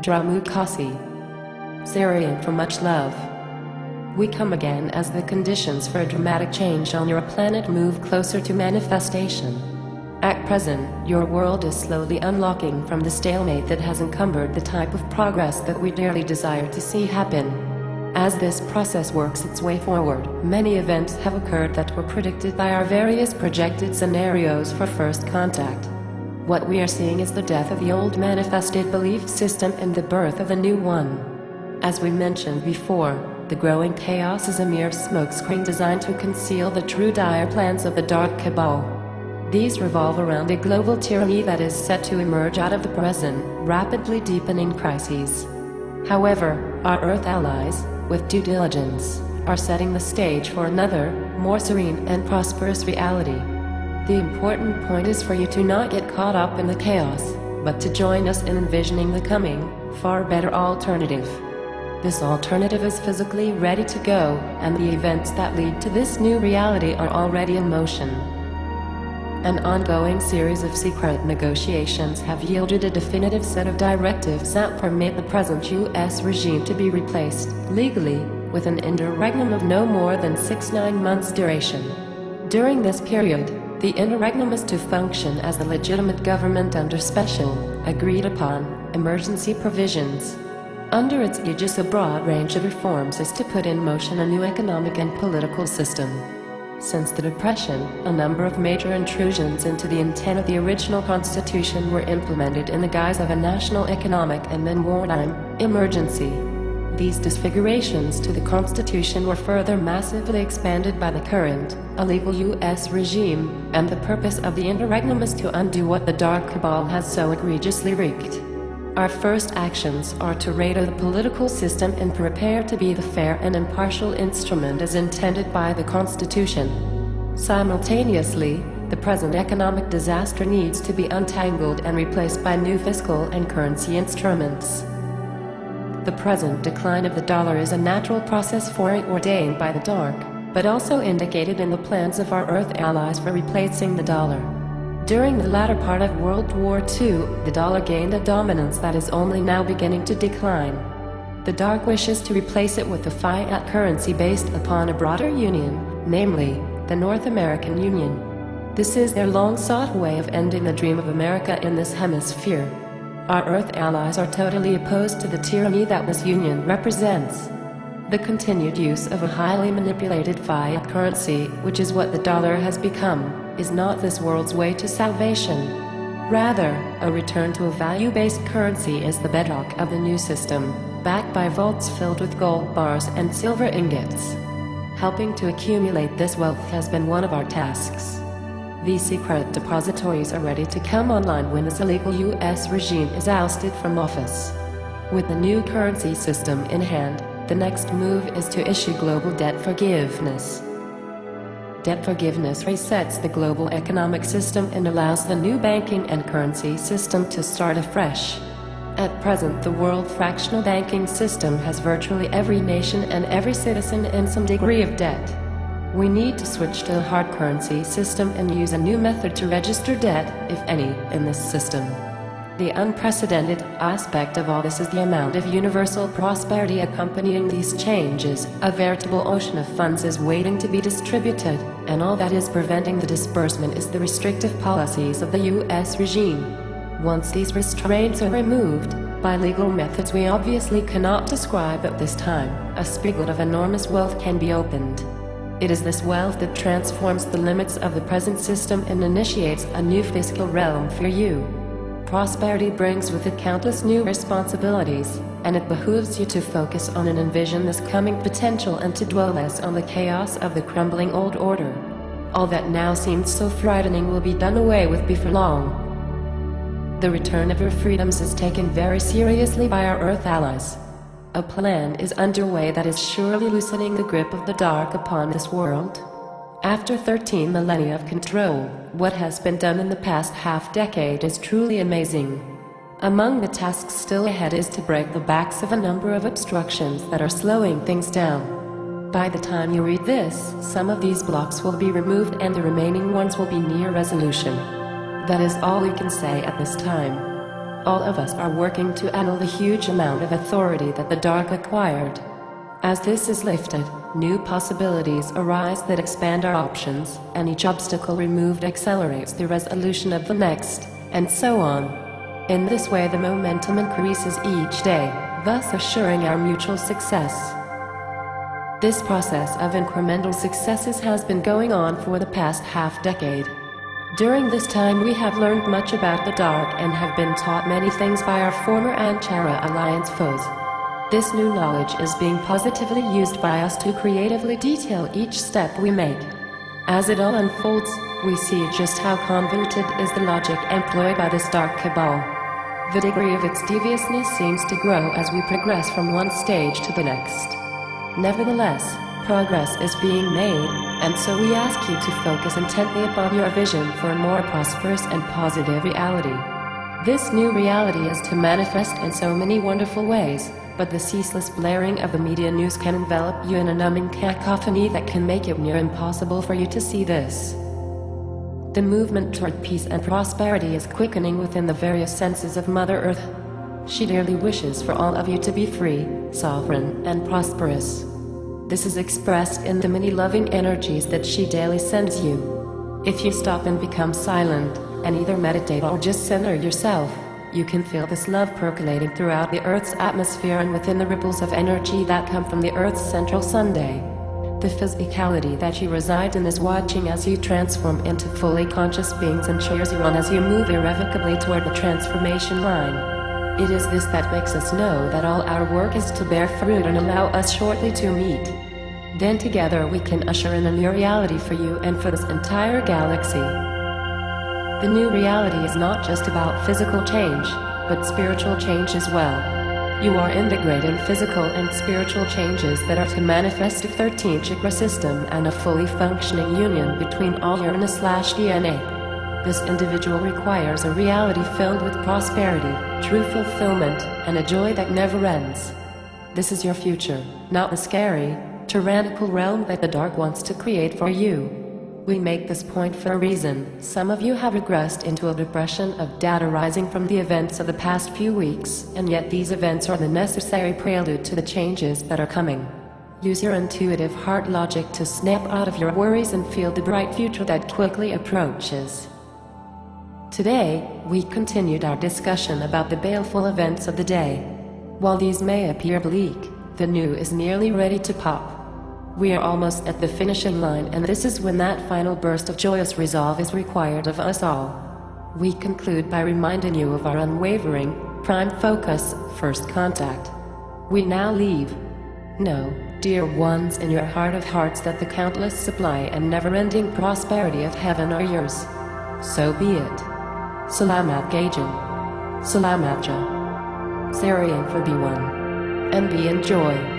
Changes-DramuKassi. Sirian for much love. We come again as the conditions for a dramatic change on your planet move closer to manifestation. At present, your world is slowly unlocking from the stalemate that has encumbered the type of progress that we dearly desire to see happen. As this process works its way forward, many events have occurred that were predicted by our various projected scenarios for first contact. What we are seeing is the death of the old manifested belief system and the birth of a new one. As we mentioned before, the growing chaos is a mere smokescreen designed to conceal the true dire plans of the dark cabal. These revolve around a global tyranny that is set to emerge out of the present, rapidly deepening crises. However, our Earth allies, with due diligence, are setting the stage for another, more serene and prosperous reality. The important point is for you to not get caught up in the chaos, but to join us in envisioning the coming, far better alternative. This alternative is physically ready to go, and the events that lead to this new reality are already in motion. An ongoing series of secret negotiations have yielded a definitive set of directives that permit the present U.S. regime to be replaced, legally, with an interregnum of no more than 6-9 months duration. During this period, the interregnum is to function as the legitimate government under special, agreed-upon, emergency provisions. Under its aegis, a broad range of reforms is to put in motion a new economic and political system. Since the Depression, a number of major intrusions into the intent of the original Constitution were implemented in the guise of a national economic and then wartime emergency. These disfigurations to the Constitution were further massively expanded by the current, illegal U.S. regime, and the purpose of the interregnum is to undo what the dark cabal has so egregiously wreaked. Our first actions are to radar the political system and prepare to be the fair and impartial instrument as intended by the Constitution. Simultaneously, the present economic disaster needs to be untangled and replaced by new fiscal and currency instruments. The present decline of the dollar is a natural process foreordained by the dark, but also indicated in the plans of our Earth allies for replacing the dollar. During the latter part of World War II, the dollar gained a dominance that is only now beginning to decline. The dark wishes to replace it with a fiat currency based upon a broader union, namely, the North American Union. This is their long-sought way of ending the dream of America in this hemisphere. Our Earth allies are totally opposed to the tyranny that this union represents. The continued use of a highly manipulated fiat currency, which is what the dollar has become, is not this world's way to salvation. Rather, a return to a value-based currency is the bedrock of the new system, backed by vaults filled with gold bars and silver ingots. Helping to accumulate this wealth has been one of our tasks. These secret depositories are ready to come online when this illegal U.S. regime is ousted from office. With the new currency system in hand, the next move is to issue global debt forgiveness. Debt forgiveness resets the global economic system and allows the new banking and currency system to start afresh. At present, the world fractional banking system has virtually every nation and every citizen in some degree of debt. We need to switch to a hard currency system and use a new method to register debt, if any, in this system. The unprecedented aspect of all this is the amount of universal prosperity accompanying these changes. A veritable ocean of funds is waiting to be distributed, and all that is preventing the disbursement is the restrictive policies of the U.S. regime. Once these restraints are removed, by legal methods we obviously cannot describe at this time, a spigot of enormous wealth can be opened. It is this wealth that transforms the limits of the present system and initiates a new fiscal realm for you. Prosperity brings with it countless new responsibilities, and it behooves you to focus on and envision this coming potential and to dwell less on the chaos of the crumbling old order. All that now seems so frightening will be done away with before long. The return of your freedoms is taken very seriously by our Earth allies. A plan is underway that is surely loosening the grip of the dark upon this world. After 13 millennia of control, what has been done in the past half-decade is truly amazing. Among the tasks still ahead is to break the backs of a number of obstructions that are slowing things down. By the time you read this, some of these blocks will be removed and the remaining ones will be near resolution. That is all we can say at this time. All of us are working to annul the huge amount of authority that the dark acquired. As this is lifted, new possibilities arise that expand our options, and each obstacle removed accelerates the resolution of the next, and so on. In this way the momentum increases each day, thus assuring our mutual success. This process of incremental successes has been going on for the past half-decade. During this time we have learned much about the dark and have been taught many things by our former Anchara Alliance foes. This new knowledge is being positively used by us to creatively detail each step we make. As it all unfolds, we see just how convoluted is the logic employed by this dark cabal. The degree of its deviousness seems to grow as we progress from one stage to the next. Nevertheless, progress is being made, and so we ask you to focus intently upon your vision for a more prosperous and positive reality. This new reality is to manifest in so many wonderful ways, but the ceaseless blaring of the media news can envelop you in a numbing cacophony that can make it near impossible for you to see this. The movement toward peace and prosperity is quickening within the various senses of Mother Earth. She dearly wishes for all of you to be free, sovereign, and prosperous. This is expressed in the many loving energies that she daily sends you. If you stop and become silent, and either meditate or just center yourself, you can feel this love percolating throughout the Earth's atmosphere and within the ripples of energy that come from the Earth's central Sunday. The physicality that you reside in is watching as you transform into fully conscious beings and cheers you on as you move irrevocably toward the transformation line. It is this that makes us know that all our work is to bear fruit and allow us shortly to meet. Then together we can usher in a new reality for you and for this entire galaxy. The new reality is not just about physical change, but spiritual change as well. You are integrating physical and spiritual changes that are to manifest a 13th chakra system and a fully functioning union between all Uranus/DNA. This individual requires a reality filled with prosperity, true fulfillment, and a joy that never ends. This is your future, not the scary, tyrannical realm that the dark wants to create for you. We make this point for a reason. Some of you have regressed into a depression of doubt arising from the events of the past few weeks, and yet these events are the necessary prelude to the changes that are coming. Use your intuitive heart logic to snap out of your worries and feel the bright future that quickly approaches. Today, we continued our discussion about the baleful events of the day. While these may appear bleak, the new is nearly ready to pop. We are almost at the finishing line, and this is when that final burst of joyous resolve is required of us all. We conclude by reminding you of our unwavering, prime focus, first contact. We now leave. Know, dear ones, in your heart of hearts that the countless supply and never-ending prosperity of heaven are yours. So be it. Salamat Gajan. Salamat Ja. Sirian for B1. And be enjoy.